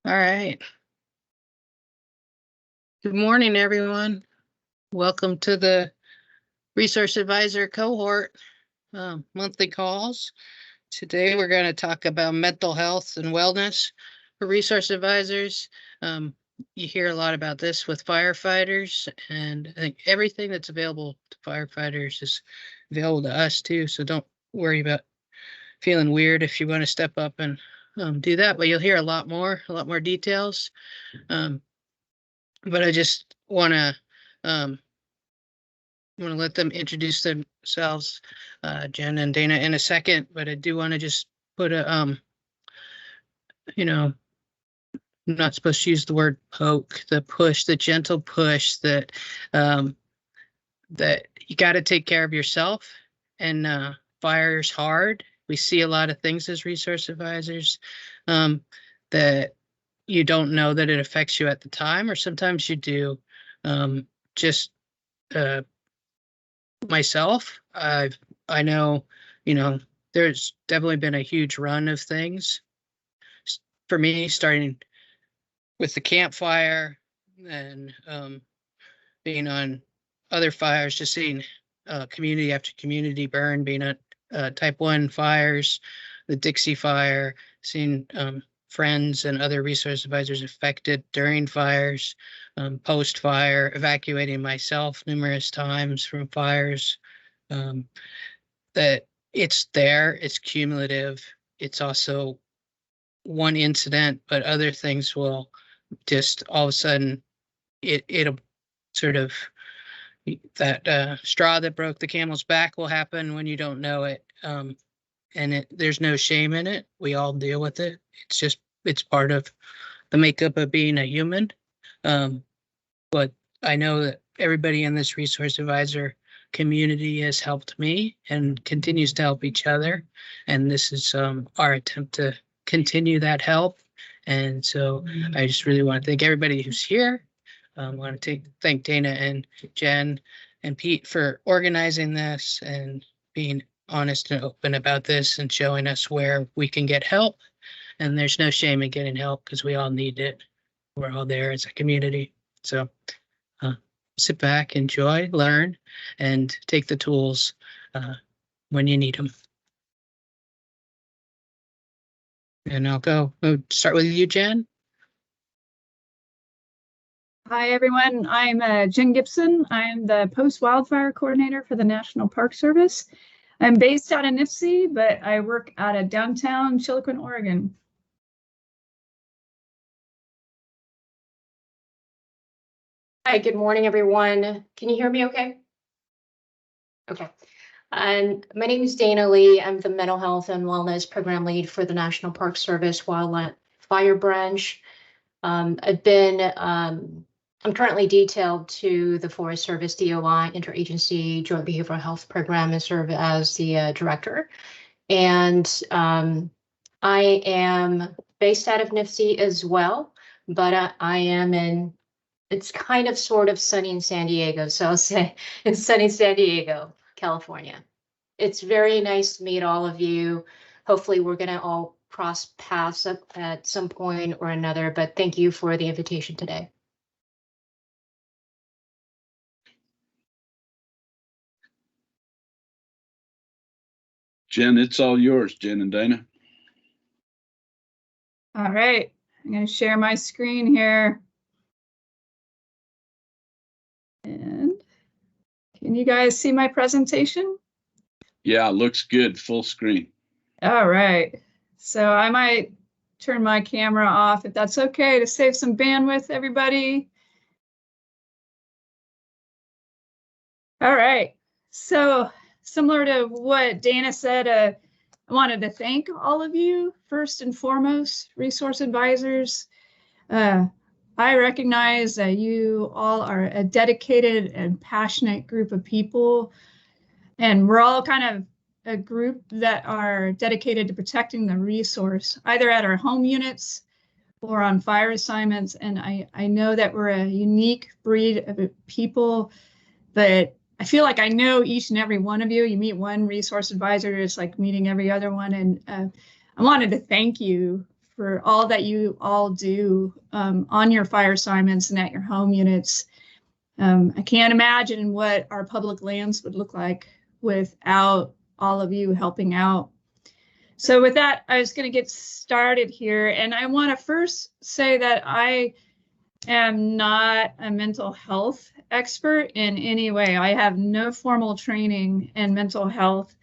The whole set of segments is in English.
All right. Good morning, everyone. Welcome to the Resource Advisor Cohort monthly calls. Today, we're going to talk about mental health and wellness for resource advisors. You hear a lot about this with firefighters, and I think everything that's available to firefighters is available to us too. So don't worry about feeling weird if you want to step up and do that, but you'll hear a lot more details. But I just want to let them introduce themselves, Jen and Dana, in a second. But I do want to just put a I'm not supposed to use the word poke, the push, the gentle push that that you got to take care of yourself, and fire's hard. We see a lot of things as resource advisors that you don't know that it affects you at the time, or sometimes you do. Just myself, I know, there's definitely been a huge run of things for me, starting with the campfire and being on other fires, just seeing community after community burn, being at type 1 fires, the Dixie fire, seeing friends and other resource advisors affected during fires, post-fire, evacuating myself numerous times from fires. That it's there, it's cumulative. It's also one incident, but other things will just all of a sudden, it'll sort of, that straw that broke the camel's back will happen when you don't know it. And there's no shame in it. We all deal with it. It's part of the makeup of being a human. But I know that everybody in this resource advisor community has helped me and continues to help each other. And this is our attempt to continue that help. And so I just really want to thank everybody who's here. I want to thank Dana and Jen and Pete for organizing this and being honest and open about this and showing us where we can get help. And there's no shame in getting help because we all need it. We're all there as a community. So sit back, enjoy, learn, and take the tools when you need them. And I'll start with you, Jen. Hi, everyone. I'm Jen GIBSON. I'm the post-wildfire coordinator for the National Park Service. I'm based out of NIFC, but I work out of downtown Chiloquin, Oregon. Hi, good morning, everyone. Can you hear me okay? Okay. And my name is Dana Lee. I'm the Mental Health and Wellness Program Lead for the National Park Service Wildfire Branch. I'm currently detailed to the Forest Service DOI Interagency Joint Behavioral Health Program and serve as the director. And I am based out of NIFC as well, but I am in, it's kind of sort of sunny in San Diego. So I'll say it's sunny San Diego, California. It's very nice to meet all of you. Hopefully we're going to all cross paths up at some point or another, but thank you for the invitation today. Jen, it's all yours, Jen and Dana. All right, I'm going to share my screen here. And can you guys see my presentation? Yeah, it looks good, full screen. All right, so I might turn my camera off if that's okay to save some bandwidth, everybody. All right, so similar to what Dana said, I wanted to thank all of you, first and foremost, resource advisors. I recognize that you all are a dedicated and passionate group of people, and we're all kind of a group that are dedicated to protecting the resource, either at our home units or on fire assignments. And I know that we're a unique breed of people, but I feel like I know each and every one of you. You meet one resource advisor, it's like meeting every other one. And I wanted to thank you for all that you all do on your fire assignments and at your home units. I can't imagine what our public lands would look like without all of you helping out. So with that, I was going to get started here. And I want to first say that I am not a mental health expert in any way. I have no formal training in mental health.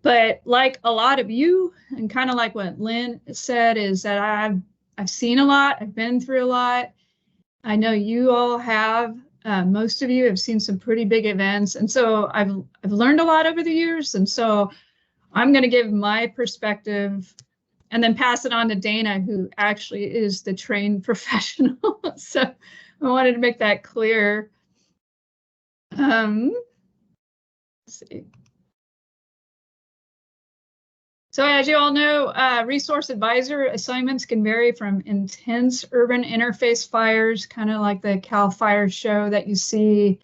But like a lot of you, and kind of like what Lynn said, is that I've seen a lot, I've been through a lot. I know you all have. Most of you have seen some pretty big events, and so I've learned a lot over the years. And so I'm going to give my perspective, and then pass it on to Dana, who actually is the trained professional. So I wanted to make that clear. Let's see. So as you all know, resource advisor assignments can vary from intense urban interface fires, kind of like the Cal Fire show that you see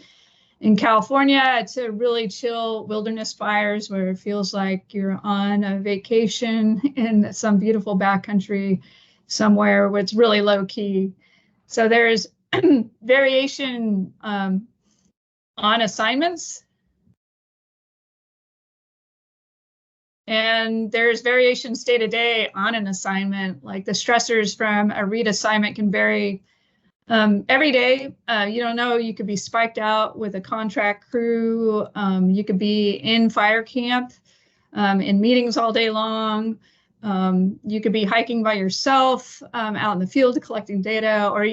in California, to really chill wilderness fires where it feels like you're on a vacation in some beautiful backcountry somewhere where it's really low key. So there's variation on assignments. And there's variations day to day on an assignment, like the stressors from a READ assignment can vary every day. You don't know, you could be spiked out with a contract crew. You could be in fire camp, in meetings all day long. You could be hiking by yourself out in the field collecting data, or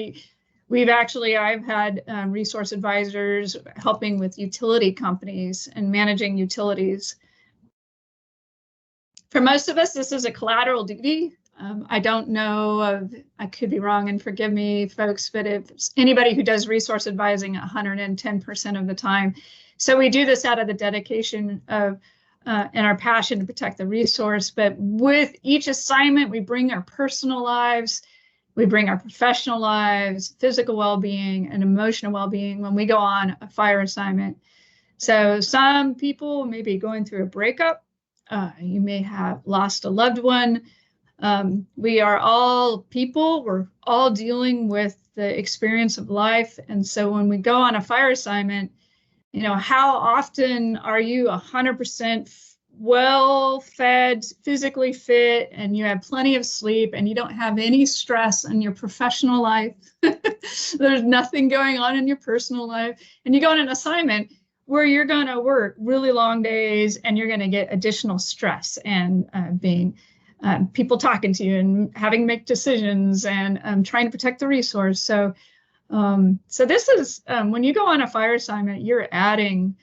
I've had resource advisors helping with utility companies and managing utilities. For most of us, this is a collateral duty. I don't know, I could be wrong, and forgive me, folks, but if anybody who does resource advising 110% of the time. So we do this out of the dedication of and our passion to protect the resource. But with each assignment, we bring our personal lives, we bring our professional lives, physical well-being, and emotional well-being when we go on a fire assignment. So some people may be going through a breakup. You may have lost a loved one. We are all people. We're all dealing with the experience of life. And so when we go on a fire assignment, you know, how often are you 100% well-fed, physically fit, and you have plenty of sleep, and you don't have any stress in your professional life? There's nothing going on in your personal life. And you go on an assignment where you're going to work really long days, and you're going to get additional stress and being people talking to you and having to make decisions and trying to protect the resource. So this is when you go on a fire assignment, you're adding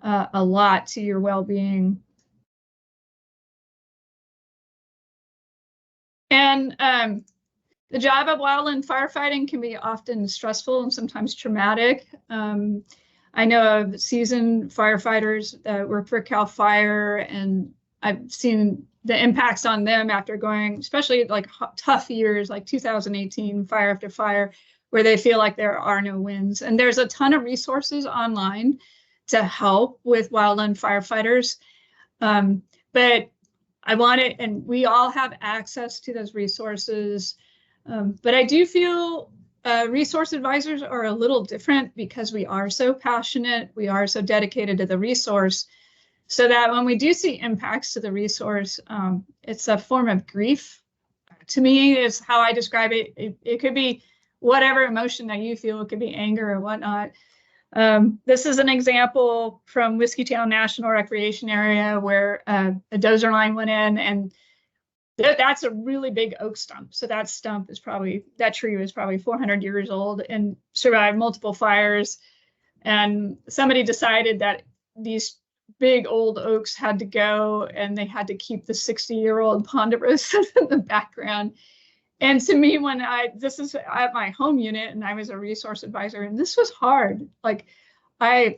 a lot to your well-being. And the job of wildland firefighting can be often stressful and sometimes traumatic. I know of seasoned firefighters that work for Cal Fire, and I've seen the impacts on them after going, especially like tough years like 2018, fire after fire, where they feel like there are no wins. And there's a ton of resources online to help with wildland firefighters. But I want it, and we all have access to those resources. But I do feel resource advisors are a little different because we are so passionate, we are so dedicated to the resource, so that when we do see impacts to the resource, it's a form of grief. To me, is how I describe it. It could be whatever emotion that you feel. It could be anger or whatnot. This is an example from Whiskeytown National Recreation Area where a dozer line went in, and that's a really big oak stump. So that tree was probably 400 years old and survived multiple fires. And somebody decided that these big old oaks had to go, and they had to keep the 60-year-old ponderosa in the background. And to me, this is at my home unit, and I was a resource advisor, and this was hard. Like I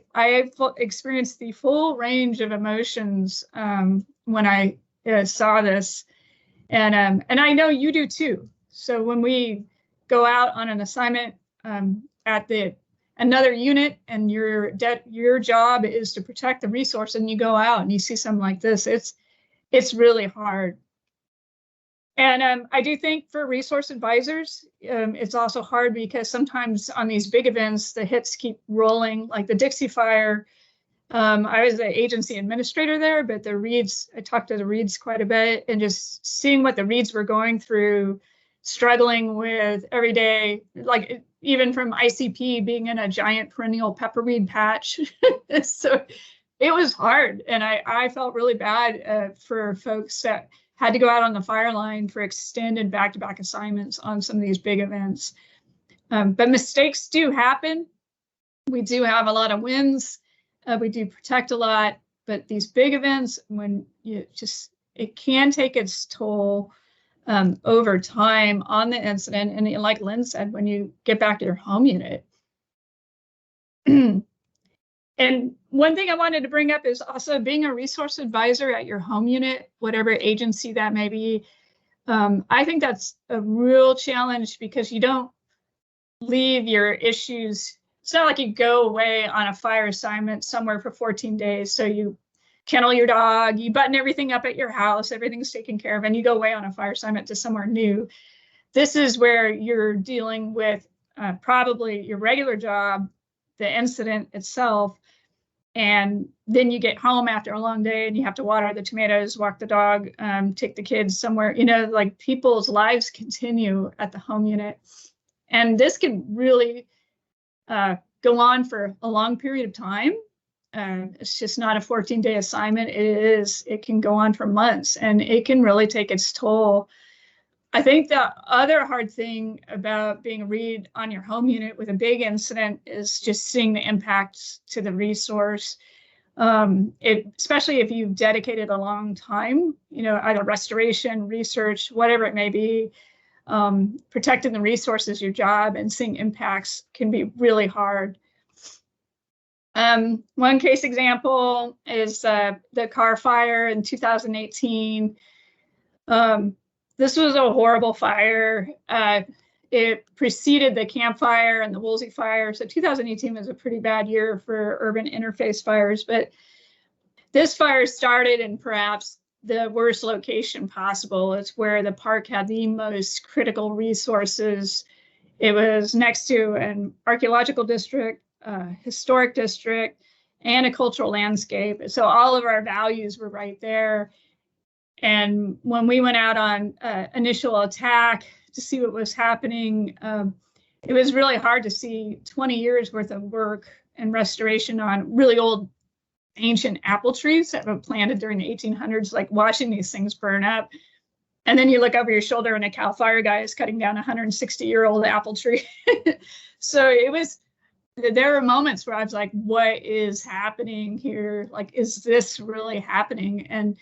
experienced the full range of emotions when I saw this. And I know you do too. So when we go out on an assignment at another unit, and your job is to protect the resource, and you go out and you see something like this, it's really hard. And I do think for resource advisors, it's also hard because sometimes on these big events, the hits keep rolling, like the Dixie Fire. I was the agency administrator there, but the Reeds, I talked to the Reeds quite a bit, and just seeing what the Reeds were going through, struggling with every day, like even from ICP being in a giant perennial pepperweed patch. So it was hard. And I felt really bad for folks that had to go out on the fire line for extended back-to-back assignments on some of these big events. But mistakes do happen. We do have a lot of wins. We do protect a lot, but these big events, when you just, it can take its toll over time on the incident. And like Lynn said, when you get back to your home unit. And one thing I wanted to bring up is also being a resource advisor at your home unit, whatever agency that may be. I think that's a real challenge because you don't leave your issues. It's not like you go away on a fire assignment somewhere for 14 days. So you kennel your dog, you button everything up at your house, everything's taken care of, and you go away on a fire assignment to somewhere new. This is where you're dealing with probably your regular job, the incident itself, and then you get home after a long day and you have to water the tomatoes, walk the dog, take the kids somewhere, you know, like people's lives continue at the home unit. And this can really go on for a long period of time. It's just not a 14-day assignment. It can go on for months, and it can really take its toll. I think the other hard thing about being a READ on your home unit with a big incident is just seeing the impacts to the resource. Especially if you've dedicated a long time, you know, either restoration, research, whatever it may be, protecting the resource is your job, and seeing impacts can be really hard. One case example is the car fire in 2018. This was a horrible fire. It preceded the Camp Fire and the Woolsey Fire. So 2018 was a pretty bad year for urban interface fires. But this fire started in perhaps the worst location possible. It's where the park had the most critical resources. It was next to an archaeological district, historic district, and a cultural landscape. So all of our values were right there. And when we went out on initial attack to see what was happening, it was really hard to see 20 years worth of work and restoration on really old ancient apple trees that were planted during the 1800s, like watching these things burn up. And then you look over your shoulder and a CAL FIRE guy is cutting down a 160-year-old apple tree. So there were moments where I was like, what is happening here? Like, is this really happening? And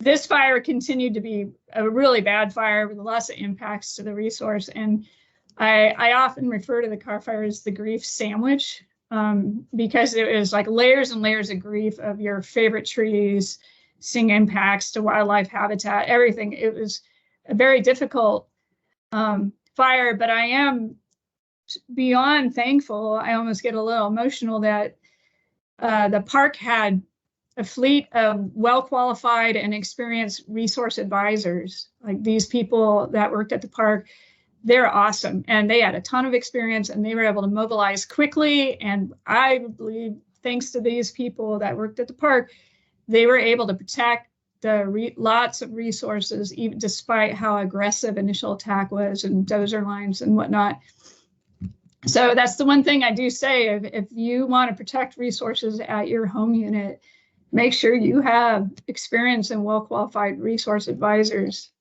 this fire continued to be a really bad fire with lots of impacts to the resource. And I often refer to the car fire as the grief sandwich, because it was like layers and layers of grief of your favorite trees, seeing impacts to wildlife habitat, everything. It was a very difficult fire, but I am beyond thankful. I almost get a little emotional that the park had a fleet of well-qualified and experienced resource advisors. Like, these people that worked at the park, they're awesome. And they had a ton of experience, and they were able to mobilize quickly. And I believe, thanks to these people that worked at the park, they were able to protect the lots of resources, even despite how aggressive initial attack was and dozer lines and whatnot. So that's the one thing I do say. If you want to protect resources at your home unit, make sure you have experienced and well-qualified resource advisors.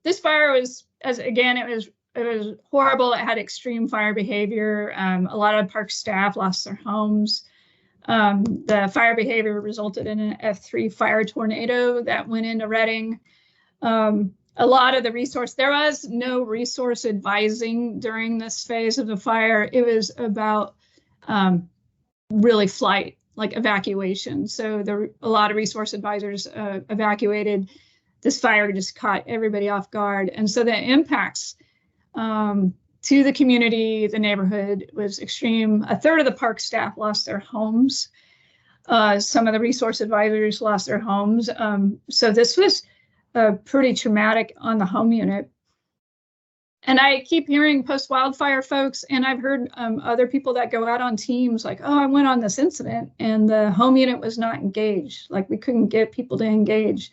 This fire was, it was horrible. It had extreme fire behavior. A lot of park staff lost their homes. The fire behavior resulted in an F3 fire tornado that went into Reading. A lot of the resource, there was no resource advising during this phase of the fire. It was about really flight, like evacuation. So a lot of resource advisors evacuated. This fire just caught everybody off guard. And so the impacts to the community, the neighborhood, was extreme. A third of the park staff lost their homes. Some of the resource advisors lost their homes. So this was pretty traumatic on the home unit. And I keep hearing post-wildfire folks, and I've heard other people that go out on teams like, oh, I went on this incident and the home unit was not engaged. Like we couldn't get people to engage.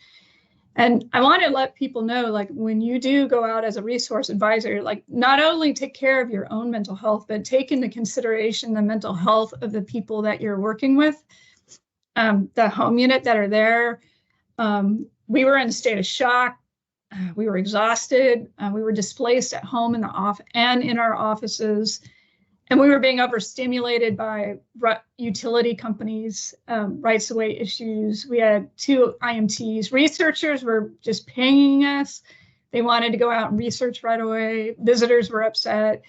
And I want to let people know, like when you do go out as a resource advisor, like not only take care of your own mental health, but take into consideration the mental health of the people that you're working with, the home unit that are there. We were in a state of shock. We were exhausted. We were displaced at home in our offices. And we were being overstimulated by utility companies, rights of way issues. We had 2 IMTs. Researchers were just pinging us. They wanted to go out and research right away. Visitors were upset.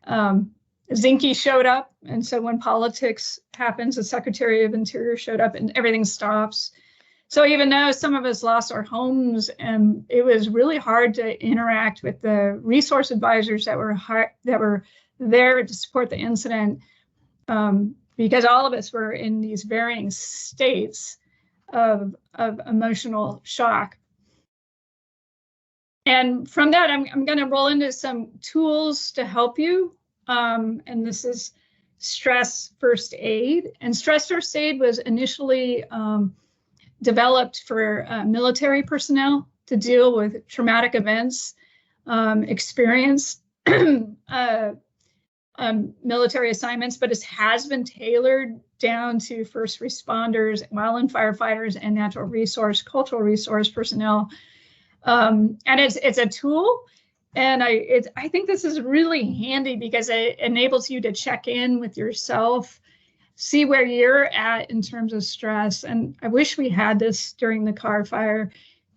Zinke showed up. And so when politics happens, the Secretary of Interior showed up and everything stops. So even though some of us lost our homes, it was really hard to interact with the resource advisors that were there to support the incident, because all of us were in these varying states of emotional shock. And from that, I'm going to roll into some tools to help you. And this is stress first aid. And stress first aid was initially developed for military personnel to deal with traumatic events, experienced military assignments, but it has been tailored down to first responders, wildland firefighters, and natural resource, cultural resource personnel. And it's a tool, and I think this is really handy because it enables you to check in with yourself, see where you're at in terms of stress. And I wish we had this during the car fire,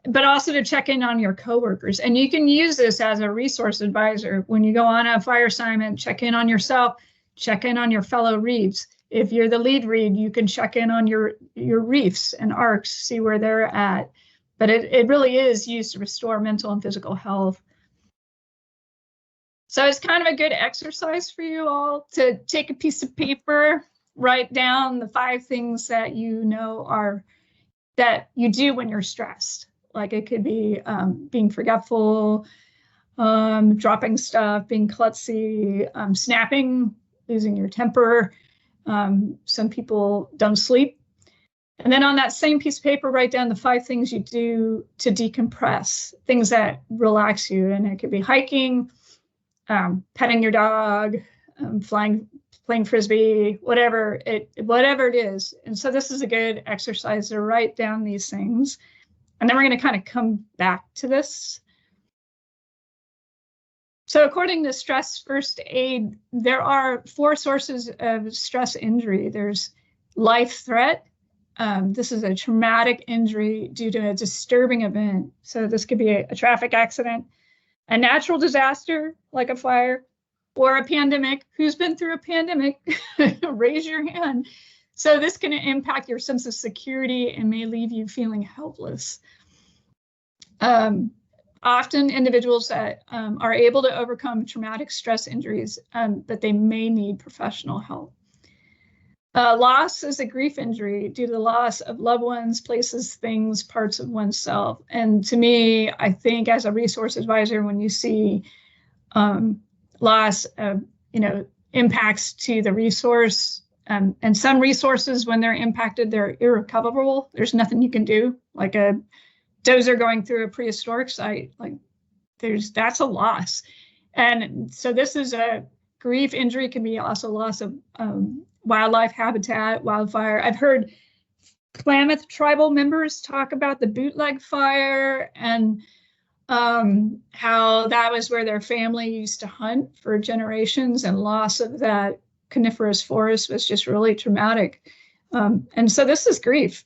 but also to check in on your coworkers. And you can use this as a resource advisor. When you go on a fire assignment, check in on yourself, check in on your fellow READs. If you're the lead READ, you can check in on your REAFs and ARCs, see where they're at. But it really is used to restore mental and physical health. So it's kind of a good exercise for you all to take a piece of paper, write down the 5 things that you know that you do when you're stressed. Like it could be being forgetful, dropping stuff, being klutzy, snapping, losing your temper. Some people don't sleep. And then on that same piece of paper, write down the 5 things you do to decompress, things that relax you. And it could be hiking, petting your dog, playing Frisbee, whatever it is. And so this is a good exercise to write down these things. And then we're going to kind of come back to this. So according to stress first aid, there are 4 sources of stress injury. There's life threat. This is a traumatic injury due to a disturbing event. So this could be a traffic accident, a natural disaster like a fire, or a pandemic. Who's been through a pandemic? Raise your hand. So this can impact your sense of security and may leave you feeling helpless. Often individuals that are able to overcome traumatic stress injuries, but they may need professional help. Loss is a grief injury due to the loss of loved ones, places, things, parts of oneself. And to me, I think as a resource advisor, when you see loss of, impacts to the resource, and some resources, when they're impacted, they're irrecoverable. There's nothing you can do, like a dozer going through a prehistoric site, that's a loss. And so this is a grief injury, can be also loss of wildlife habitat, wildfire. I've heard Klamath tribal members talk about the bootleg fire and how that was where their family used to hunt for generations, and loss of that coniferous forest was just really traumatic. And so this is grief.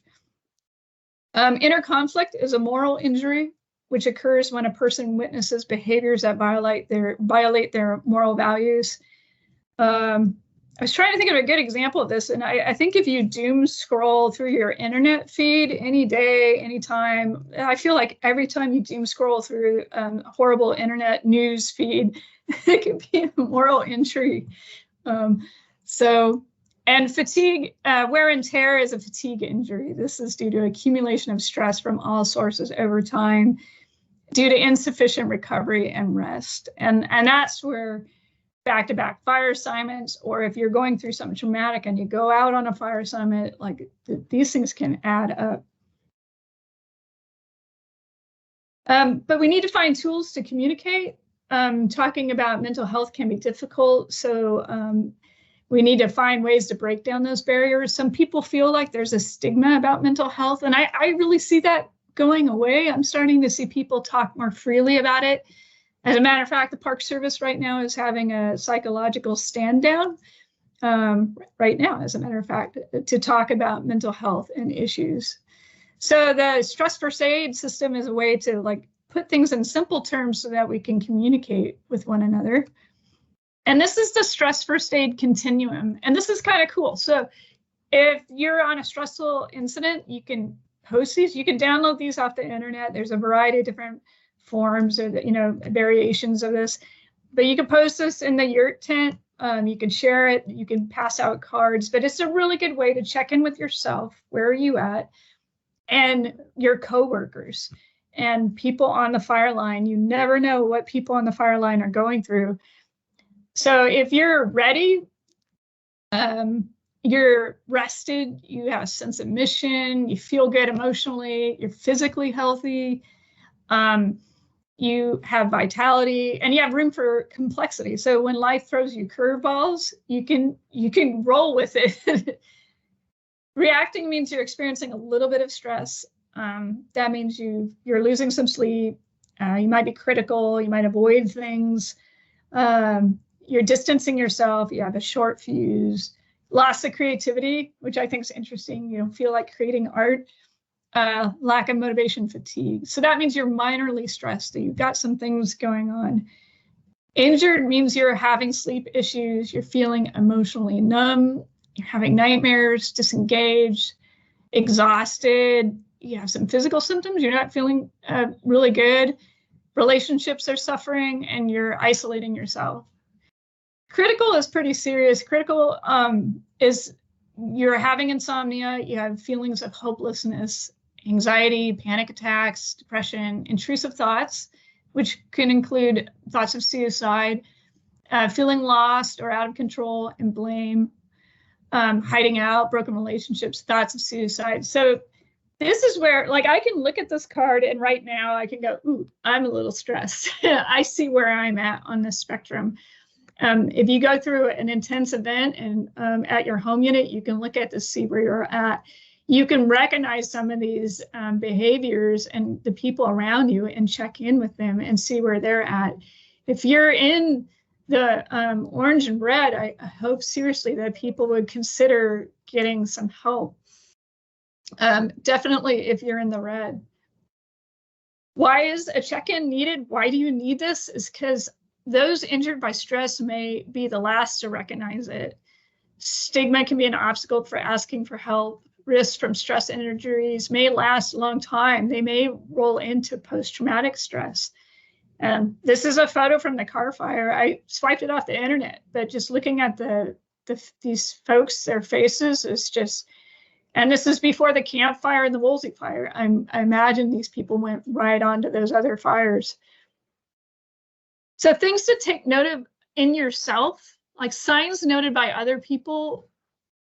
Inner conflict is a moral injury, which occurs when a person witnesses behaviors that violate their moral values. I was trying to think of a good example of this, and I think if you doom scroll through your internet feed any day, anytime, I feel like every time you doom scroll through a horrible internet news feed, it can be a moral injury. And And fatigue, wear and tear is a fatigue injury. This is due to accumulation of stress from all sources over time due to insufficient recovery and rest. And that's where back-to-back fire assignments, or if you're going through something traumatic and you go out on a fire assignment, like these things can add up. But we need to find tools to communicate. Talking about mental health can be difficult, so we need to find ways to break down those barriers. Some people feel like there's a stigma about mental health, and I really see that going away. I'm starting to see people talk more freely about it. As a matter of fact, the Park Service right now is having a psychological stand down right now, as a matter of fact, to talk about mental health and issues. So the stress first aid system is a way to like put things in simple terms so that we can communicate with one another. And this is the stress first aid continuum. And this is kind of cool. So if you're on a stressful incident, you can post these, you can download these off the internet. There's a variety of different forms or variations of this, but you can post this in the yurt tent. You can share it, you can pass out cards, but it's a really good way to check in with yourself. Where are you at? And your coworkers and people on the fire line. You never know what people on the fire line are going through. So if you're ready, you're rested, you have a sense of mission, you feel good emotionally, you're physically healthy, you have vitality, and you have room for complexity. So when life throws you curveballs, you can roll with it. Reacting means you're experiencing a little bit of stress. That means you're losing some sleep. You might be critical. You might avoid things. You're distancing yourself. You have a short fuse. Loss of creativity, which I think is interesting. You don't feel like creating art. Lack of motivation, fatigue. So that means you're minorly stressed. You've got some things going on. Injured means you're having sleep issues. You're feeling emotionally numb. You're having nightmares, disengaged, exhausted. You have some physical symptoms. You're not feeling really good. Relationships are suffering, and you're isolating yourself. Critical is pretty serious. Critical is you're having insomnia. You have feelings of hopelessness, anxiety, panic attacks, depression, intrusive thoughts, which can include thoughts of suicide, feeling lost or out of control and blame. Hiding out, broken relationships, thoughts of suicide. So this is where, like, I can look at this card and right now I can go, ooh, I'm a little stressed. I see where I'm at on this spectrum. If you go through an intense event and at your home unit, you can look at to see where you're at. You can recognize some of these behaviors and the people around you and check in with them and see where they're at. If you're in the orange and red, I hope seriously that people would consider getting some help. Definitely if you're in the red. Why is a check-in needed? Why do you need this? Is because those injured by stress may be the last to recognize it. Stigma can be an obstacle for asking for help. Risks from stress injuries may last a long time. They may roll into post-traumatic stress. This is a photo from the car fire. I swiped it off the internet, but just looking at these folks, their faces is just, and this is before the Camp Fire and the Woolsey Fire. I imagine these people went right on to those other fires. So things to take note of in yourself, like signs noted by other people,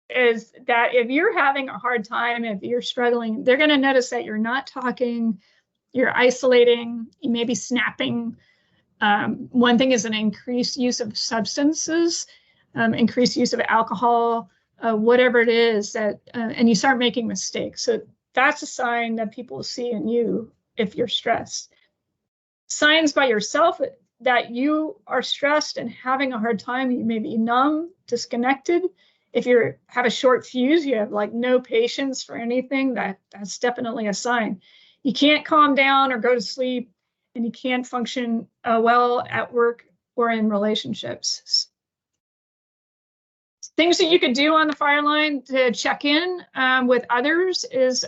is that if you're having a hard time, if you're struggling, they're going to notice that you're not talking, you're isolating, you may be snapping. One thing is an increased use of substances, increased use of alcohol, whatever it is that, and you start making mistakes. So that's a sign that people see in you if you're stressed. Signs by yourself that you are stressed and having a hard time, you may be numb, disconnected. If you have a short fuse, you have like no patience for anything, that's definitely a sign. You can't calm down or go to sleep, and you can't function well at work or in relationships. Things that you could do on the fire line to check in with others is,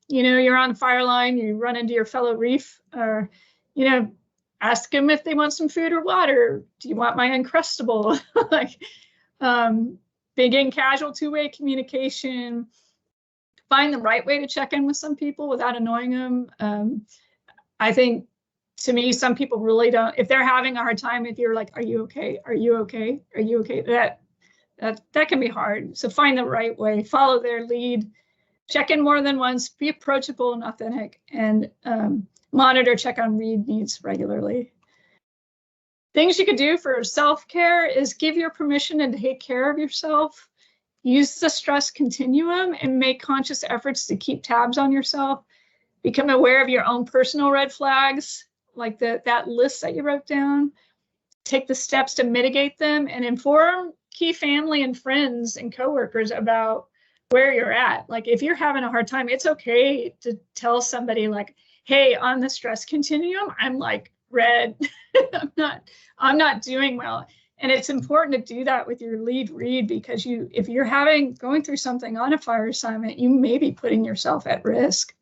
you're on the fire line, you run into your fellow REAF, or, ask them if they want some food or water. Do you want my Uncrustable? begin casual two-way communication, find the right way to check in with some people without annoying them. I think, to me, some people really don't, if they're having a hard time, if you're like, are you okay? Are you okay? Are you okay? That can be hard. So find the right way, follow their lead, check in more than once, be approachable and authentic, and monitor, check on read needs regularly. Things you could do for self-care is give your permission and take care of yourself. Use the stress continuum and make conscious efforts to keep tabs on yourself. Become aware of your own personal red flags, like that list that you wrote down. Take the steps to mitigate them and inform key family and friends and coworkers about where you're at. Like if you're having a hard time, it's okay to tell somebody like, hey, on the stress continuum, I'm like red. I'm not doing well. And it's important to do that with your lead read, because if you're going through something on a fire assignment, you may be putting yourself at risk.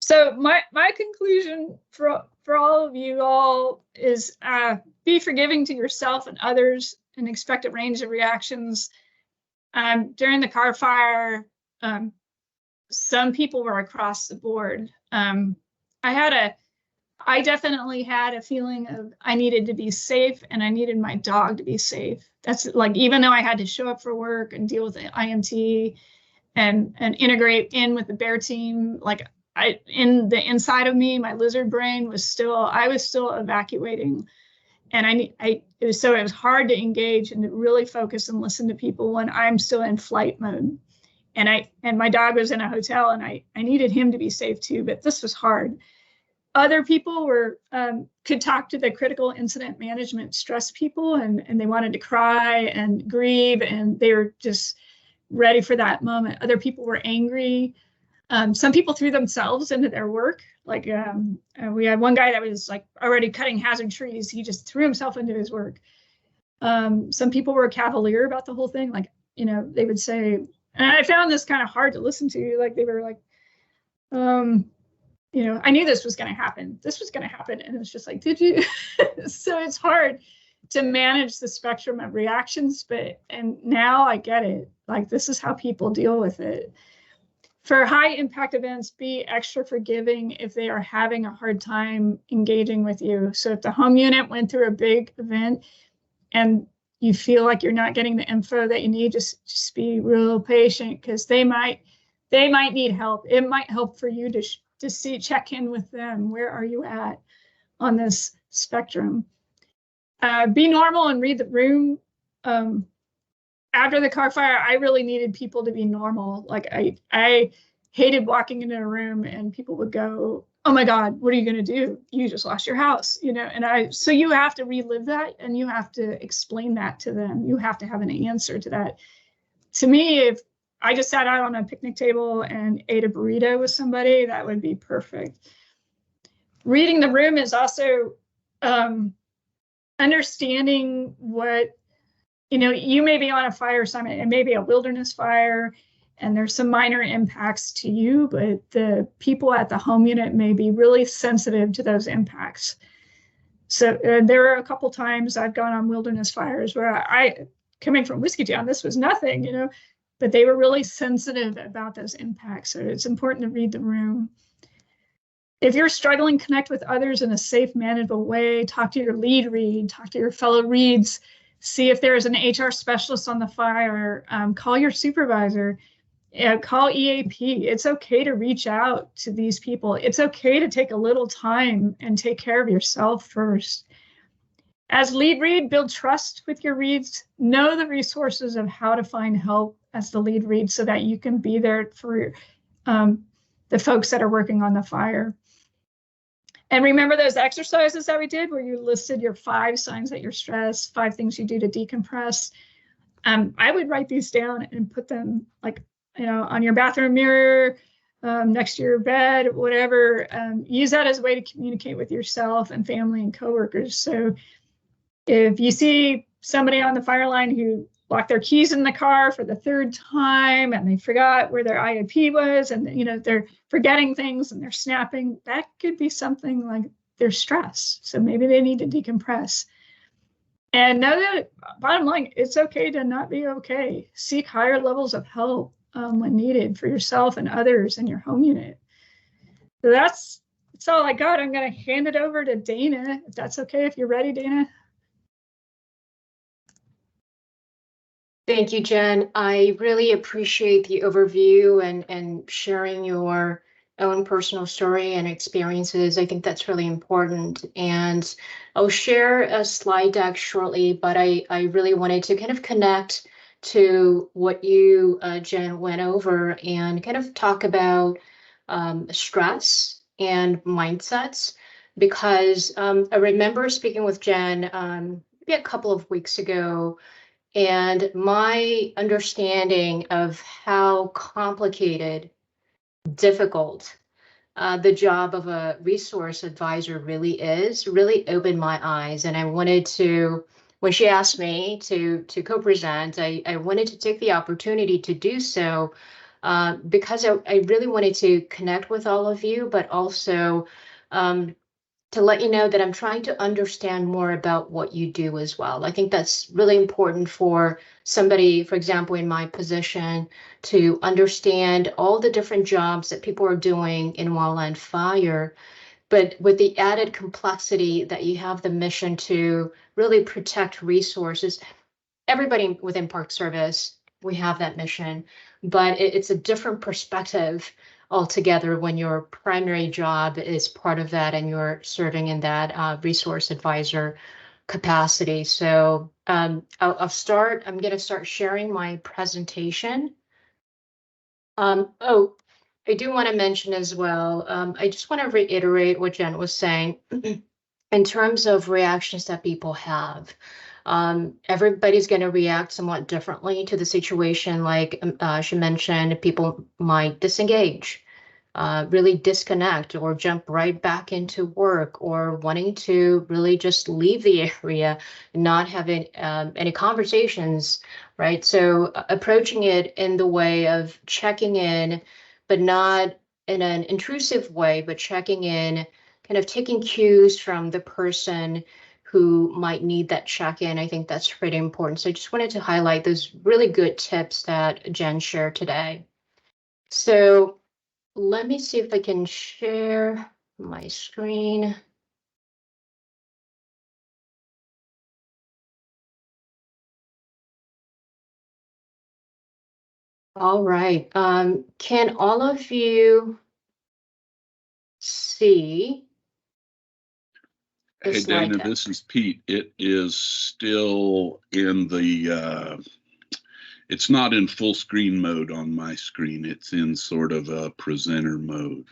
So my conclusion for all of you all is be forgiving to yourself and others and expect a range of reactions. During the car fire, some people were across the board. I definitely had a feeling of I needed to be safe and I needed my dog to be safe. That's like, even though I had to show up for work and deal with the IMT and integrate in with the bear team, like in the inside of me, my lizard brain was still evacuating. And it was hard to engage and to really focus and listen to people when I'm still in flight mode. And my dog was in a hotel and I needed him to be safe too, but this was hard. Other people could talk to the critical incident management stress people, and they wanted to cry and grieve, and they were just ready for that moment. Other people were angry. Some people threw themselves into their work. Like we had one guy that was like already cutting hazard trees. He just threw himself into his work. Some people were cavalier about the whole thing. Like, they would say, and I found this kind of hard to listen to. Like they were like, I knew this was going to happen. This was going to happen. And it's just like, did you? So it's hard to manage the spectrum of reactions, and now I get it. Like, this is how people deal with it. For high impact events, be extra forgiving if they are having a hard time engaging with you. So if the home unit went through a big event and you feel like you're not getting the info that you need, just be real patient, because they might need help. It might help for you to check in with them. Where are you at on this spectrum? Be normal and read the room. After the car fire, I really needed people to be normal. Like I hated walking into a room and people would go, oh my God, what are you gonna do? You just lost your house, so you have to relive that and you have to explain that to them. You have to have an answer to that. To me, if I just sat out on a picnic table and ate a burrito with somebody, that would be perfect. Reading the room is also understanding what, you may be on a fire assignment, it may be a wilderness fire, and there's some minor impacts to you, but the people at the home unit may be really sensitive to those impacts. So there are a couple times I've gone on wilderness fires where coming from Whiskey Town, this was nothing, but they were really sensitive about those impacts. So it's important to read the room. If you're struggling, connect with others in a safe, manageable way. Talk to your lead read, talk to your fellow reads, see if there's an HR specialist on the fire, call your supervisor, call EAP. It's okay to reach out to these people. It's okay to take a little time and take care of yourself first. As lead read, build trust with your reads. Know the resources of how to find help as the lead read so that you can be there for the folks that are working on the fire. And remember those exercises that we did where you listed your 5 signs that you're stressed, 5 things you do to decompress. I would write these down and put them on your bathroom mirror, next to your bed, whatever. Use that as a way to communicate with yourself and family and coworkers. So if you see somebody on the fire line who locked their keys in the car for the 3rd time and they forgot where their IOP was, and they're forgetting things and they're snapping, that could be something like they're stressed. So maybe they need to decompress. And know that, bottom line, it's okay to not be okay. Seek higher levels of help when needed for yourself and others in your home unit. So that's all I got. I'm going to hand it over to Dana, if that's okay, if you're ready, Dana. Thank you, Jen. I really appreciate the overview and sharing your own personal story and experiences. I think that's really important. And I'll share a slide deck shortly, but I really wanted to kind of connect to what you, Jen, went over and kind of talk about stress and mindsets, because I remember speaking with Jen maybe a couple of weeks ago, and my understanding of how complicated, difficult the job of a resource advisor really is, really opened my eyes. And I wanted to, when she asked me to co-present, I wanted to take the opportunity to do so because I really wanted to connect with all of you, but also to let you know that I'm trying to understand more about what you do as well. I think that's really important for somebody, for example, in my position, to understand all the different jobs that people are doing in wildland fire, but with the added complexity that you have the mission to really protect resources. Everybody within Park Service, we have that mission, but it's a different perspective altogether when your primary job is part of that and you're serving in that resource advisor capacity. So I'll start. I'm going to start sharing my presentation. Oh, I do want to mention as well, I just want to reiterate what Jen was saying in terms of reactions that people have. Everybody's going to react somewhat differently to the situation. Like she mentioned, people might disengage, really disconnect, or jump right back into work, or wanting to really just leave the area, not having any conversations, right? So approaching it in the way of checking in, but not in an intrusive way, but checking in, kind of taking cues from the person who might need that check-in. I think that's pretty important. So I just wanted to highlight those really good tips that Jen shared today. So let me see if I can share my screen. All right. Can all of you see? Hey, Dana, this is Pete. It is still in the, it's not in full screen mode on my screen. It's in sort of a presenter mode.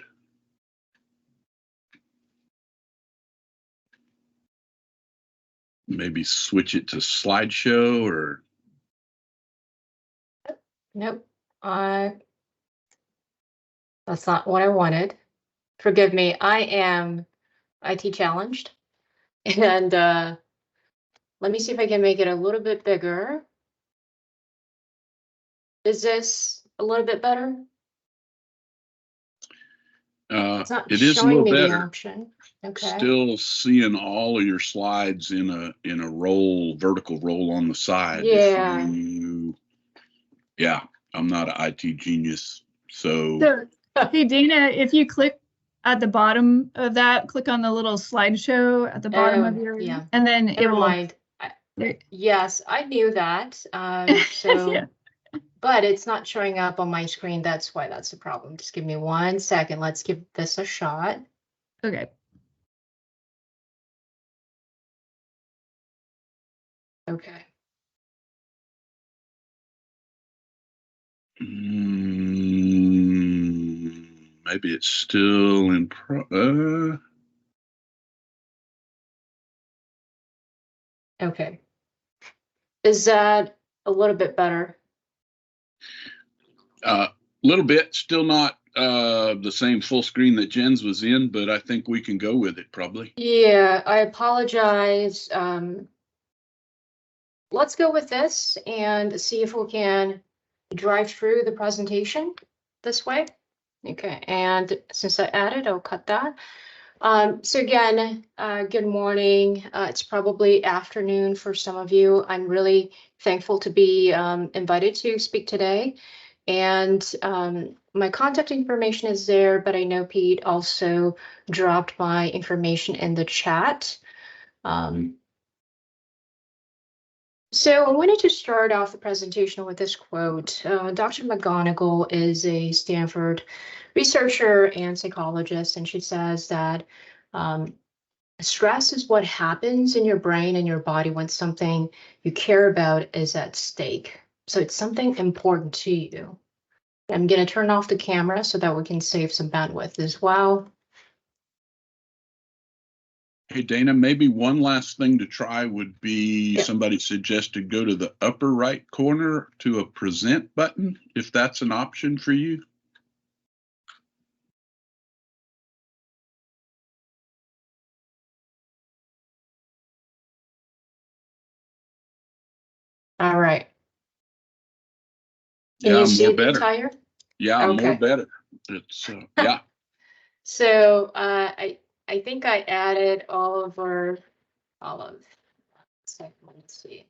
Maybe switch it to slideshow or. Nope. That's not what I wanted. Forgive me. I am IT challenged. And let me see if I can make it a little bit bigger. Is this a little bit better? It is a little better. Option. Okay. Still seeing all of your slides in a roll, vertical roll on the side. Yeah. Yeah, I'm not an IT genius, so. Hey, Dana, if you click at the bottom of that, click on the little slideshow at the bottom of your, yeah. And then Never mind. Yes, I knew that. So, yeah. But it's not showing up on my screen. That's why that's the problem. Just give me 1 second. Let's give this a shot. Okay. Okay. Maybe it's still in Okay. Is that a little bit better? A little bit. Still not the same full screen that Jen's was in, but I think we can go with it probably. Yeah, I apologize. Let's go with this and see if we can drive through the presentation this way. Okay, and since I added, I'll cut that. So again, good morning. It's probably afternoon for some of you. I'm really thankful to be invited to speak today. And my contact information is there, but I know Pete also dropped my information in the chat. So I wanted to start off the presentation with this quote. Dr. McGonigal is a Stanford researcher and psychologist, and she says that stress is what happens in your brain and your body when something you care about is at stake. So it's something important to you. I'm going to turn off the camera so that we can save some bandwidth as well. Hey, Dana, maybe one last thing to try would be Yep. Somebody suggested go to the upper right corner to a present button, if that's an option for you. All right. Can Yeah, you see more the better. entire? Yeah, Okay. more better. It's yeah. So I think I added all of. Let's see.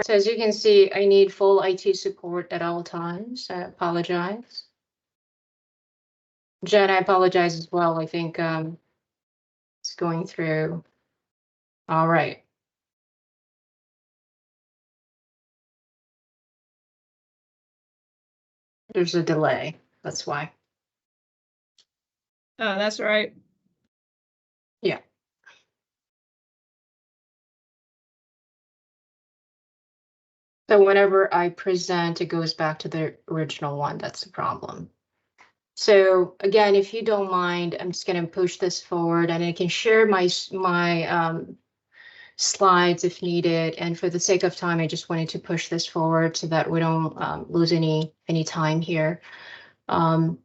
So as you can see, I need full IT support at all times. I apologize. Jen, I apologize as well. I think it's going through. All right. There's a delay. That's why. Oh, that's right. Yeah. So whenever I present, it goes back to the original one. That's the problem. So again, if you don't mind, I'm just going to push this forward, and I can share my slides if needed. And for the sake of time, I just wanted to push this forward so that we don't lose any time here. You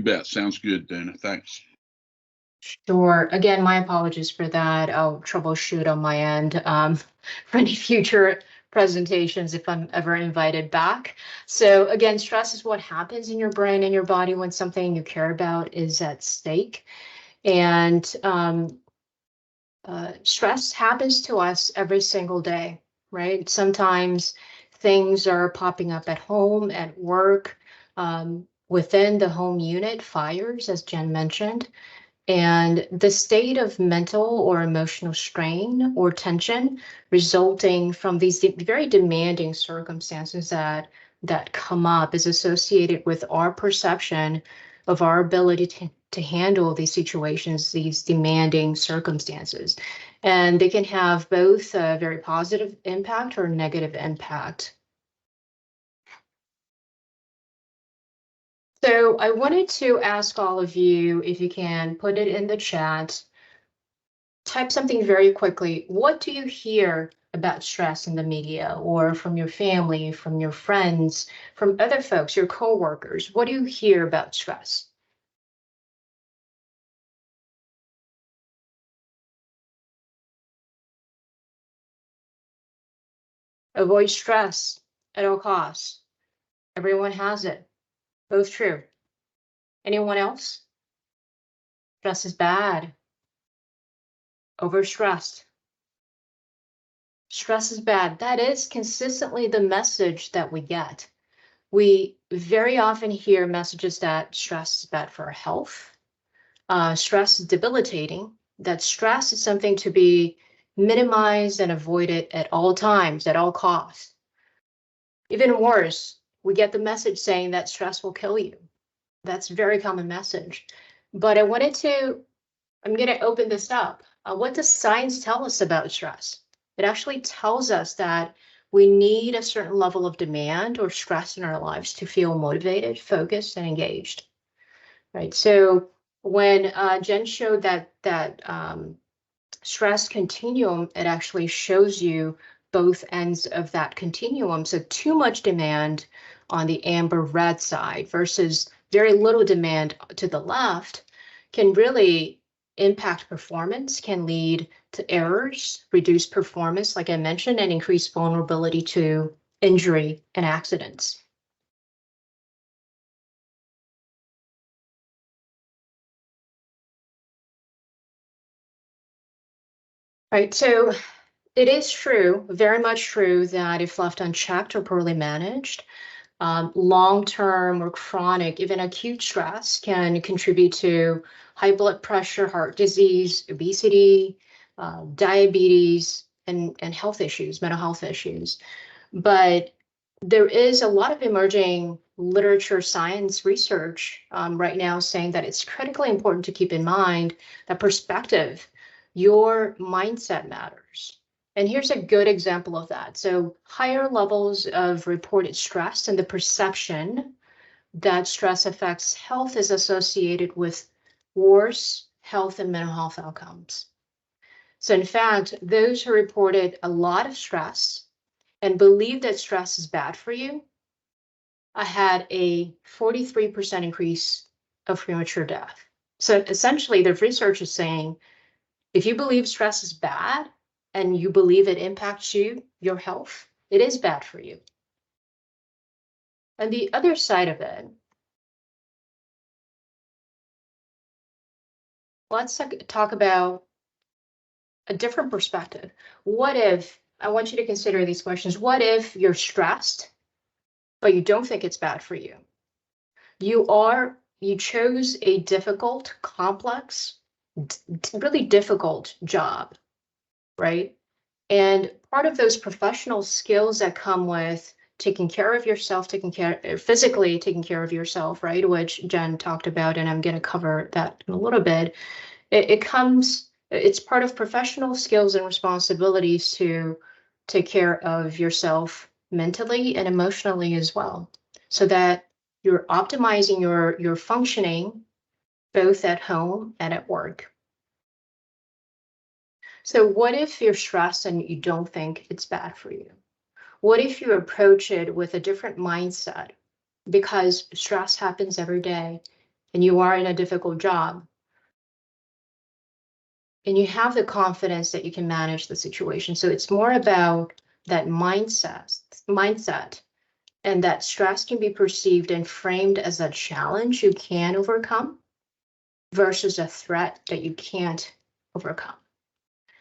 bet. Sounds good, Dana. Thanks. Sure. Again, my apologies for that. I'll troubleshoot on my end for any future presentations if I'm ever invited back. So again, stress is what happens in your brain and your body when something you care about is at stake. And stress happens to us every single day, right? Sometimes things are popping up at home, at work, within the home unit, fires, as Jen mentioned. And the state of mental or emotional strain or tension resulting from these very demanding circumstances that come up is associated with our perception of our ability to handle these situations, these demanding circumstances. And they can have both a very positive impact or negative impact. So I wanted to ask all of you, if you can put it in the chat, type something very quickly. What do you hear about stress in the media or from your family, from your friends, from other folks, your coworkers? What do you hear about stress? Avoid stress at all costs. Everyone has it. Both true. Anyone else? Stress is bad. Overstressed. Stress is bad. That is consistently the message that we get. We very often hear messages that stress is bad for our health. Stress is debilitating, that stress is something to be minimized and avoided at all times, at all costs. Even worse, we get the message saying that stress will kill you. That's a very common message. But I'm going to open this up. What does science tell us about stress? It actually tells us that we need a certain level of demand or stress in our lives to feel motivated, focused, and engaged. Right. So when Jen showed that stress continuum, it actually shows you both ends of that continuum. So too much demand on the amber red side versus very little demand to the left can really impact performance, can lead to errors, reduce performance, like I mentioned, and increase vulnerability to injury and accidents. Right, so it is true, very much true, that if left unchecked or poorly managed, long-term or chronic, even acute stress can contribute to high blood pressure, heart disease, obesity, diabetes, and health issues, mental health issues. But there is a lot of emerging literature science research right now saying that it's critically important to keep in mind that perspective, your mindset matters. And here's a good example of that. So higher levels of reported stress and the perception that stress affects health is associated with worse health and mental health outcomes. So in fact, those who reported a lot of stress and believe that stress is bad for you, I had a 43% increase of premature death. So essentially, the research is saying, if you believe stress is bad and you believe it impacts you, your health, it is bad for you. And the other side of it, let's talk about a different perspective. What if, I want you to consider these questions. What if you're stressed, but you don't think it's bad for you? You chose a difficult, complex, really difficult job, right? And part of those professional skills that come with taking care of yourself, physically taking care of yourself, right? Which Jen talked about, and I'm going to cover that in a little bit. It's part of professional skills and responsibilities to take care of yourself mentally and emotionally as well, so that you're optimizing your functioning both at home and at work. So what if you're stressed and you don't think it's bad for you? What if you approach it with a different mindset? Because stress happens every day and you are in a difficult job. And you have the confidence that you can manage the situation. So it's more about that mindset, and that stress can be perceived and framed as a challenge you can overcome versus a threat that you can't overcome.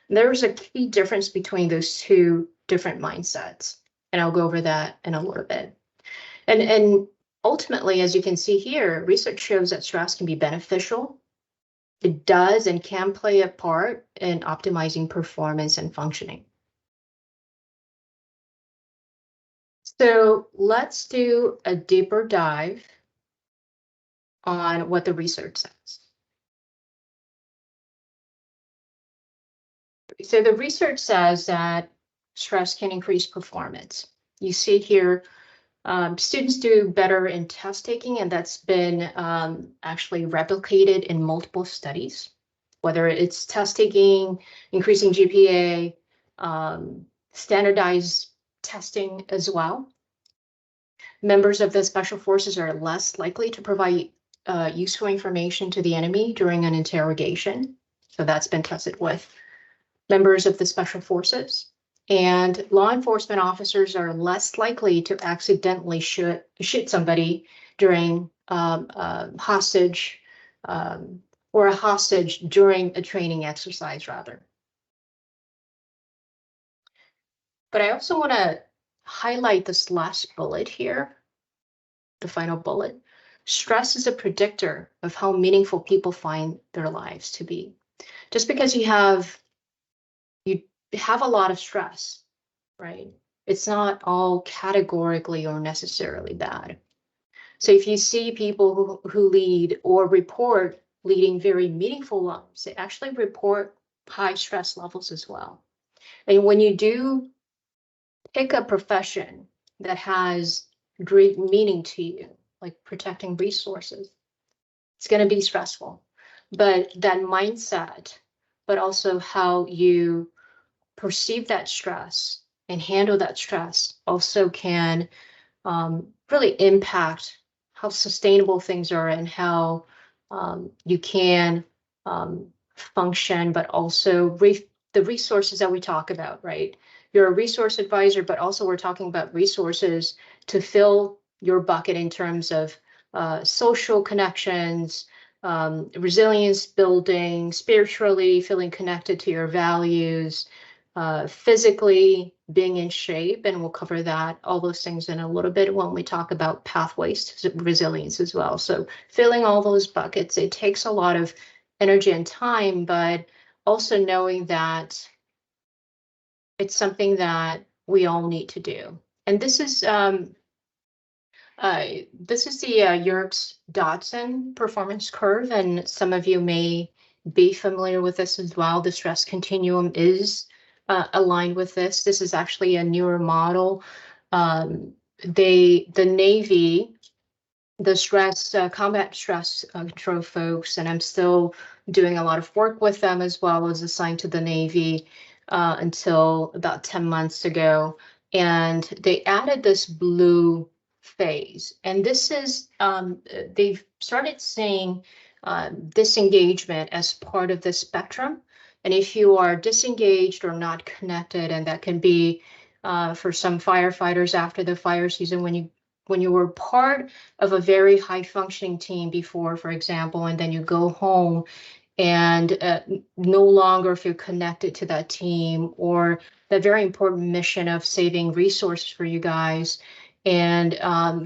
There's a key difference between those two different mindsets, and I'll go over that in a little bit. And ultimately, as you can see here, research shows that stress can be beneficial. It does and can play a part in optimizing performance and functioning. So let's do a deeper dive on what the research says. So the research says that stress can increase performance. You see here, students do better in test taking, and that's been actually replicated in multiple studies, whether it's test taking, increasing GPA, standardized testing as well. Members of the special forces are less likely to provide useful information to the enemy during an interrogation. So that's been tested with members of the special forces. And law enforcement officers are less likely to accidentally shoot somebody during hostage or a hostage during a training exercise, rather. But I also want to highlight this last bullet here, the final bullet. Stress is a predictor of how meaningful people find their lives to be. Just because you have a lot of stress, right? It's not all categorically or necessarily bad. So if you see people who lead or report leading very meaningful lives, they actually report high stress levels as well. And when you do pick a profession that has great meaning to you, like protecting resources, it's going to be stressful. But that mindset, but also how you perceive that stress and handle that stress also can really impact how sustainable things are and how you can function, but also the resources that we talk about, right? You're a resource advisor, but also we're talking about resources to fill your bucket in terms of social connections, resilience building, spiritually feeling connected to your values, physically being in shape, and we'll cover that, all those things in a little bit when we talk about pathways to resilience as well. So filling all those buckets, it takes a lot of energy and time, but also knowing that it's something that we all need to do. And this is the GIBSON performance curve, and some of you may be familiar with this as well. The stress continuum is aligned with this. This is actually a newer model. The Navy, the combat stress control folks, and I'm still doing a lot of work with them as well, as assigned to the Navy until about 10 months ago. And they added this blue phase. And this is, they've started seeing disengagement as part of the spectrum. And if you are disengaged or not connected, and that can be for some firefighters after the fire season, when you were part of a very high functioning team before, for example, and then you go home and no longer feel connected to that team, or that very important mission of saving resources for you guys, and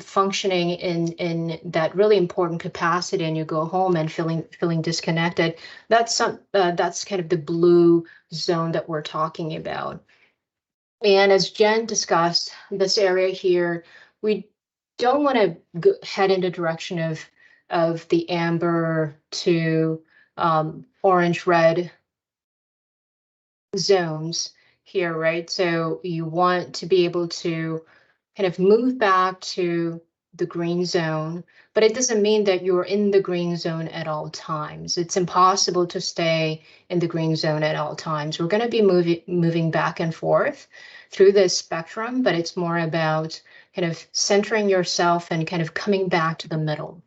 functioning in that really important capacity, and you go home and feeling disconnected, that's kind of the blue zone that we're talking about. And as Jen discussed, this area here, we don't want to head in the direction of the amber to orange red zones here, right? So you want to be able to kind of move back to the green zone, but it doesn't mean that you're in the green zone at all times. It's impossible to stay in the green zone at all times. We're going to be moving back and forth through this spectrum, but it's more about kind of centering yourself and kind of coming back to the middle.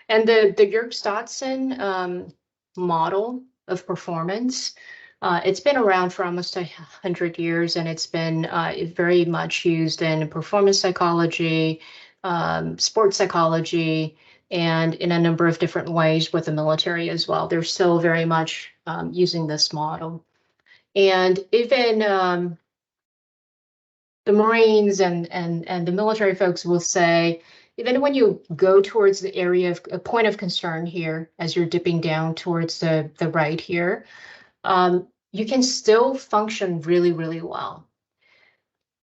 And the GIBSON model of performance, it's been around for almost 100 years, and it's been very much used in performance psychology, sports psychology, and in a number of different ways with the military as well. They're still very much using this model. And even the Marines and the military folks will say, even when you go towards the area of a point of concern here, as you're dipping down towards the right here, you can still function really, really well.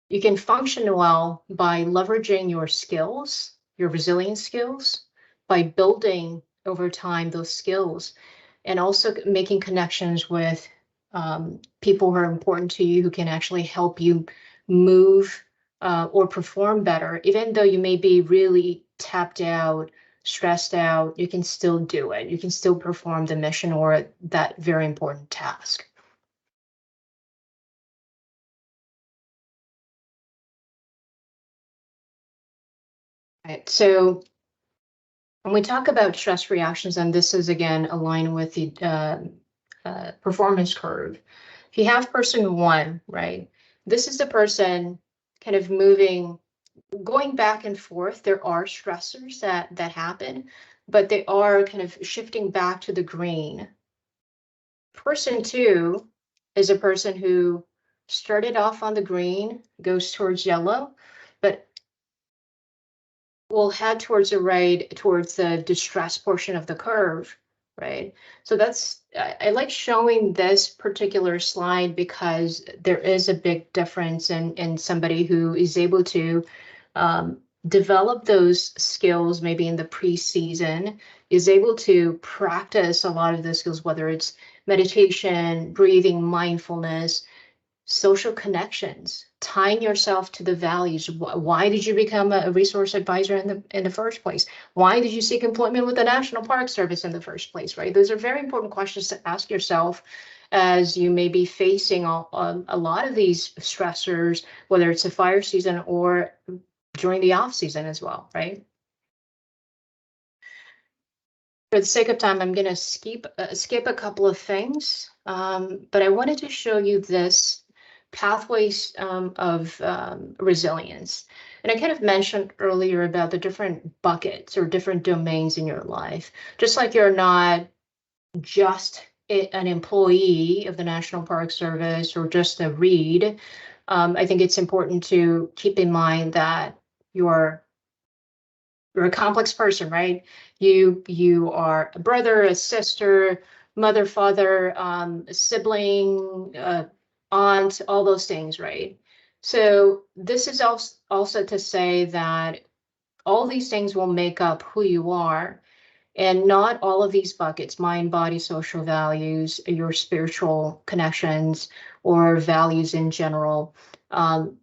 You can function well by leveraging your skills, your resilience skills, by building over time those skills, and also making connections with people who are important to you, who can actually help you move or perform better. Even though you may be really tapped out, stressed out, you can still do it. You can still perform the mission or that very important task. Right, so when we talk about stress reactions, and this is again aligned with the performance curve, if you have person one, right, this is the person kind of going back and forth. There are stressors that happen, but they are kind of shifting back to the green. Person two is a person who started off on the green, goes towards yellow, but will head towards the right, towards the distress portion of the curve, right? So that's, I like showing this particular slide because there is a big difference in somebody who is able to develop those skills maybe in the pre-season, is able to practice a lot of the skills, whether it's meditation, breathing, mindfulness, social connections, tying yourself to the values. Why did you become a resource advisor in the first place? Why did you seek employment with the National Park Service in the first place, right? Those are very important questions to ask yourself as you may be facing a lot of these stressors, whether it's a fire season or during the off season as well, right? For the sake of time, I'm going to skip a couple of things, but I wanted to show you this pathways of resilience. And I kind of mentioned earlier about the different buckets or different domains in your life. Just like you're not just an employee of the National Park Service or just a READ, I think it's important to keep in mind that you're a complex person, right? You are a brother, a sister, mother, father, a sibling, aunt, all those things, right? So this is also to say that all these things will make up who you are, and not all of these buckets, mind, body, social values, your spiritual connections, or values in general,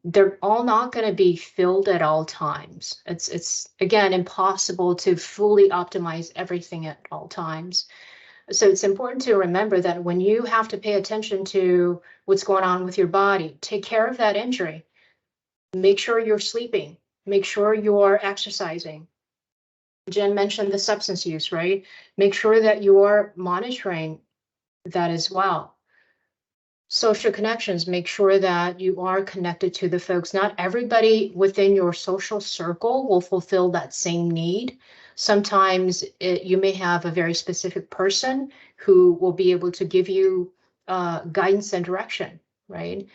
they're all not going to be filled at all times. It's again impossible to fully optimize everything at all times. So it's important to remember that when you have to pay attention to what's going on with your body, take care of that injury. Make sure you're sleeping. Make sure you're exercising. Jen mentioned the substance use, right? Make sure that you're monitoring that as well. Social connections, make sure that you are connected to the folks. Not everybody within your social circle will fulfill that same need. Sometimes you may have a very specific person who will be able to give you guidance and direction, right?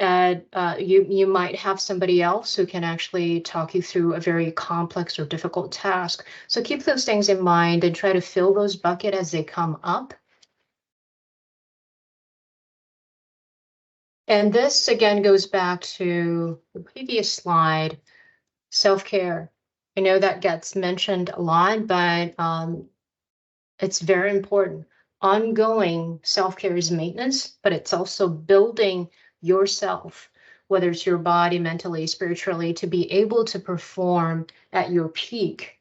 And you might have somebody else who can actually talk you through a very complex or difficult task. So keep those things in mind and try to fill those buckets as they come up. And this again goes back to the previous slide, self-care. I know that gets mentioned a lot, but it's very important. Ongoing self-care is maintenance, but it's also building yourself, whether it's your body, mentally, spiritually, to be able to perform at your peak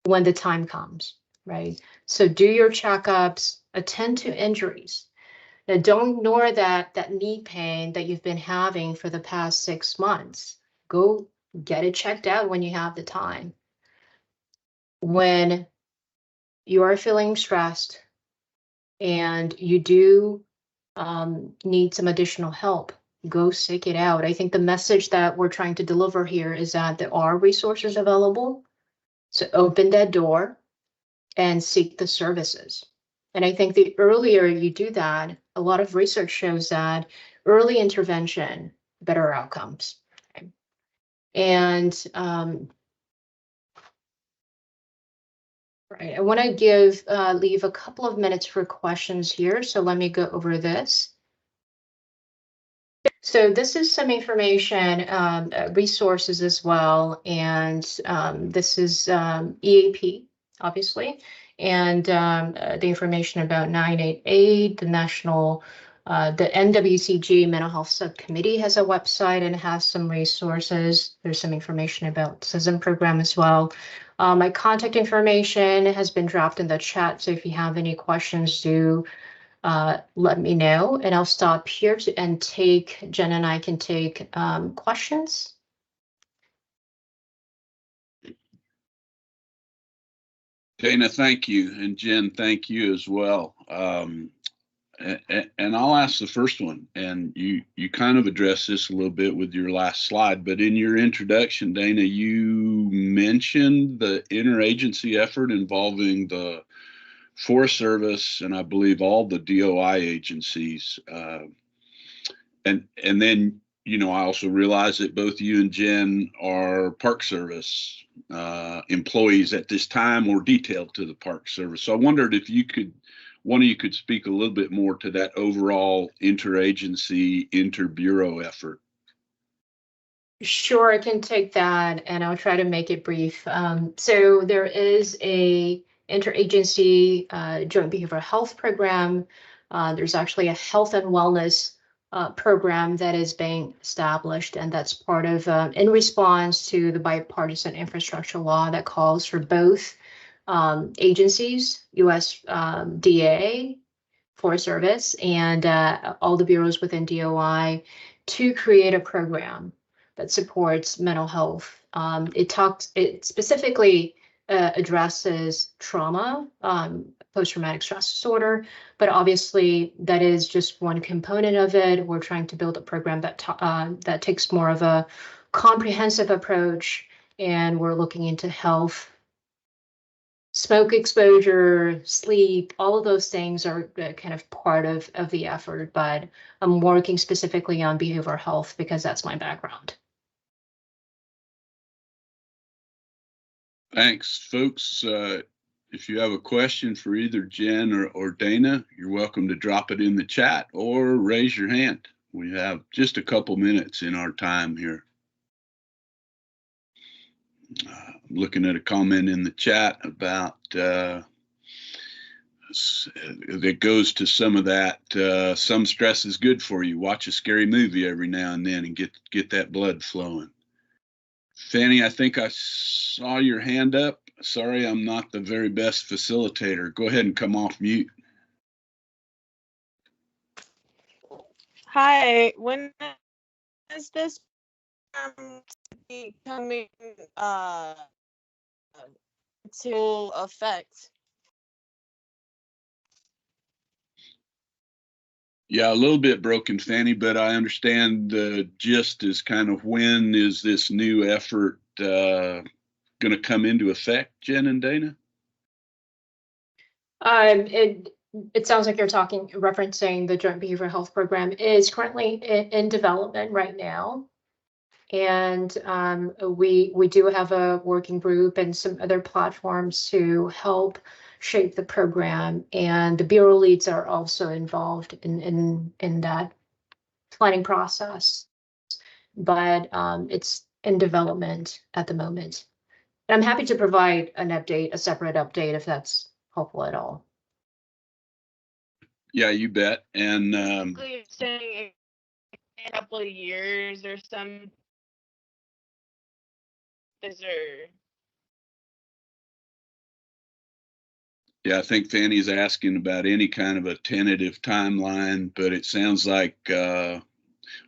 when the time comes, right? So do your checkups, attend to injuries. Now, don't ignore that knee pain that you've been having for the past 6 months. Go get it checked out when you have the time. When you are feeling stressed and you do need some additional help, go seek it out. I think the message that we're trying to deliver here is that there are resources available. So open that door and seek the services. And I think the earlier you do that, a lot of research shows that early intervention, better outcomes. Okay? And right, I want to leave a couple of minutes for questions here. So let me go over this. So this is some information, resources as well, and this is EAP, obviously, and the information about 988, the national, the NWCG Mental Health Subcommittee has a website and has some resources. There's some information about the CISM program as well. My contact information has been dropped in the chat, so if you have any questions, do let me know, and I'll stop here and Jen and I can take questions. Dana, thank you. And Jen, thank you as well. And I'll ask the first one, and you kind of addressed this a little bit with your last slide, but in your introduction, Dana, you mentioned the interagency effort involving the Forest Service and I believe all the DOI agencies. And then, you know, I also realize that both you and Jen are Park Service employees at this time or detailed to the Park Service. So I wondered if one of you could speak a little bit more to that overall interagency, interbureau effort. Sure, I can take that and I'll try to make it brief. So there is a interagency joint behavioral health program. There's actually a health and wellness program that is being established, and that's part of in response to the bipartisan infrastructure law that calls for both agencies, USDA, Forest Service, and all the bureaus within DOI to create a program that supports mental health. It specifically addresses trauma, post-traumatic stress disorder, but obviously that is just one component of it. We're trying to build a program that that takes more of a comprehensive approach, and we're looking into health, smoke exposure, sleep, all of those things are kind of part of the effort, but I'm working specifically on behavioral health because that's my background. Thanks, folks. If you have a question for either Jen or Dana, you're welcome to drop it in the chat or raise your hand. We have just a couple minutes in our time here. I'm looking at a comment in the chat about that goes to some of that. Some stress is good for you. Watch a scary movie every now and then and get that blood flowing. Fanny, I think I saw your hand up. Sorry, I'm not the very best facilitator. Go ahead and come off mute. Hi, when is this coming to effect? Yeah, a little bit broken, Fanny, but I understand the gist is kind of when is this new effort going to come into effect, Jen and Dana? It sounds like you're referencing the Joint Behavioral Health Program is currently in development right now. And we do have a working group and some other platforms to help shape the program, and the bureau leads are also involved in that planning process, but it's in development at the moment. And I'm happy to provide an update, a separate update, if that's helpful at all. Yeah, you bet. And You're saying in a couple of years or some. Is there? yeah, I think Fanny's asking about any kind of a tentative timeline, but it sounds like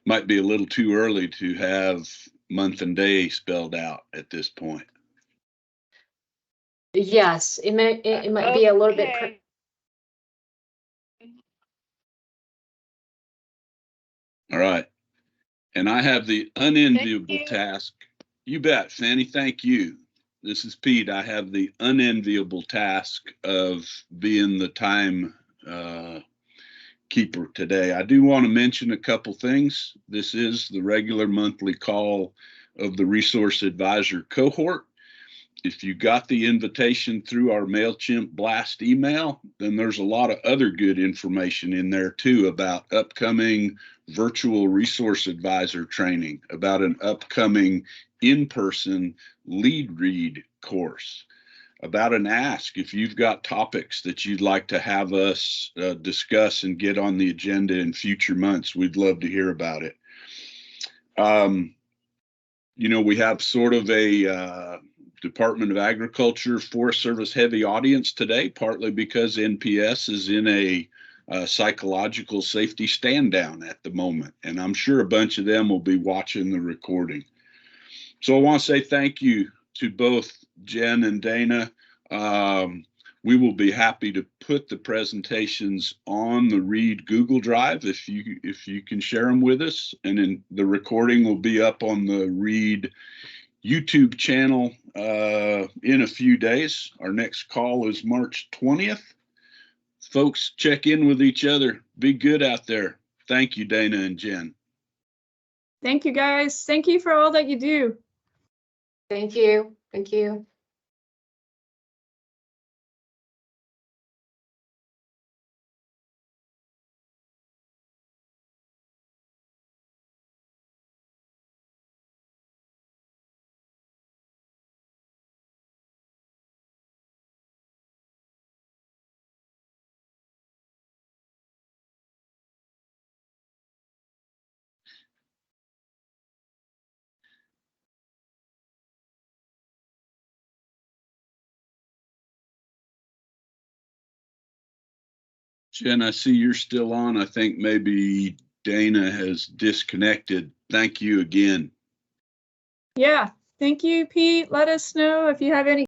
might be a little too early to have month and day spelled out at this point. Yes, it might be a little bit. Okay. All right. And I have the unenviable task. You bet, Fanny. Thank you. This is Pete. I have the unenviable task of being the time keeper today. I do want to mention a couple things. This is the regular monthly call of the Resource Advisor Cohort. If you got the invitation through our MailChimp blast email, then there's a lot of other good information in there too about upcoming virtual resource advisor training, about an upcoming in-person lead read course, about an ask if you've got topics that you'd like to have us discuss and get on the agenda in future months. We'd love to hear about it. You know, we have sort of a Department of Agriculture, Forest Service heavy audience today, partly because NPS is in a psychological safety stand down at the moment. And I'm sure a bunch of them will be watching the recording. So I want to say thank you to both Jen and Dana. We will be happy to put the presentations on the READ Google Drive if you can share them with us. And then the recording will be up on the READ YouTube channel in a few days. Our next call is March 20th. Folks, check in with each other. Be good out there. Thank you, Dana and Jen. Thank you, guys. Thank you for all that you do. Thank you. Thank you. Jen, I see you're still on. I think maybe Dana has disconnected. Thank you again. Yeah. Thank you, Pete. Let us know if you have any